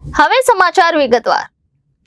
હવે સમાચાર વિગતવાર।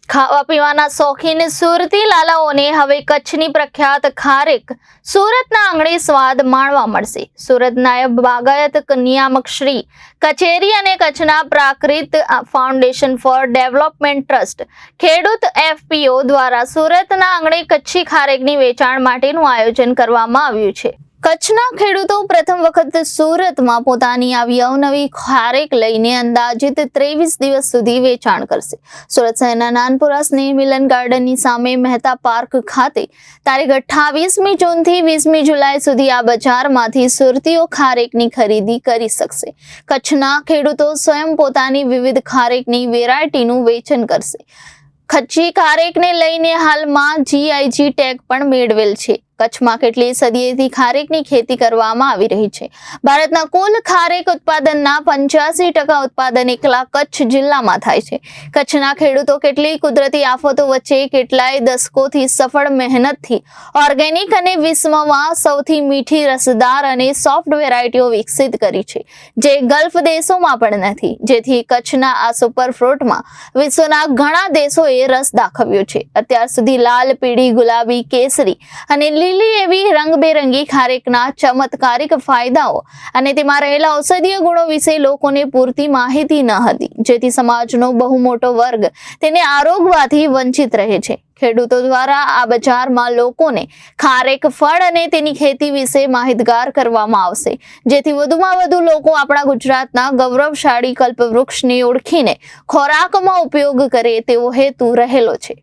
ખાવા પીવાના શોખીન સુરતી લાલાઓને હવે કચ્છની પ્રખ્યાત ખારેક સુરતના આંગણે સ્વાદ માણવા મળશે। સુરત નાયબ બાગાયત નિયામક શ્રી કચેરી અને કચ્છના પ્રાકૃત ફાઉન્ડેશન ફોર ડેવલપમેન્ટ ટ્રસ્ટ ખેડૂત FPO દ્વારા સુરતના આંગણે કચ્છી ખારેકની વેચાણ માટેનું આયોજન કરવામાં આવ્યું છે। કચ્છના ખેડૂતો પ્રથમ વખત સુરતમાં પોતાની આવી અવનવી ખારેક લઈને અંદાજિત 23 દિવસ સુધી વેચાણ કરશે। સુરત શહેરના નાનપુરા સ્નેહ મિલન ગાર્ડનની સામે મહેતા પાર્ક ખાતે તારીખ 28મી જૂનથી 20મી જુલાઈ સુધી આ બજારમાંથી સુરતીઓ ખારેકની ખરીદી કરી શકશે। કચ્છના ખેડૂતો સ્વયં પોતાની વિવિધ ખારેકની વેરાયટીનું વેચાણ કરશે। કચ્છી ખારેકને લઈને હાલમાં GIG ટેગ પણ મેળવેલ છે। કચ્છમાં કેટલી સદીથી ખારેકની ખેતી કરવામાં આવી રહી છે। ભારતના કુલ ખારેક ઉત્પાદનના 85% ઉત્પાદન એકલા કચ્છ જિલ્લામાં થાય છે। કચ્છના ખેડૂતો કેટલી કુદરતી આફતો વચ્ચે કેટલાય દશકોથી સફળ મહેનતથી ઓર્ગેનિક અને વિશ્વમાં સૌથી મીઠી રસદાર અને સોફ્ટ વેરાયટીઓ વિકસિત કરી છે, જે ગલ્ફ દેશોમાં પણ નથી, જેથી કચ્છના આ સુપર ફ્રૂટમાં વિશ્વના ઘણા દેશોએ રસ દાખવ્યો છે। અત્યાર સુધી લાલ, પીળી, ગુલાબી, કેસરી અને લીલી એવી રંગબેરંગી ખારેકના ચમત્કારિક ફાયદાઓ અને તેમાં રહેલા ઔષધીય ગુણો વિશે લોકોને પૂરતી માહિતી ન હતી, જેથી સમાજનો બહુ મોટો વર્ગ તેને આરોગવાથી વંચિત રહે છે। ખેડૂતો દ્વારા આ બજારમાં લોકોને ખારેક ફળ અને તેની ખેતી વિશે માહિતગાર કરવામાં આવશે, જેથી વધુમાં વધુ લોકો આપણા ગુજરાતના ગૌરવશાળી કલ્પવૃક્ષને ઓળખીને ખોરાકમાં ઉપયોગ કરે તેવો હેતુ રહેલો છે।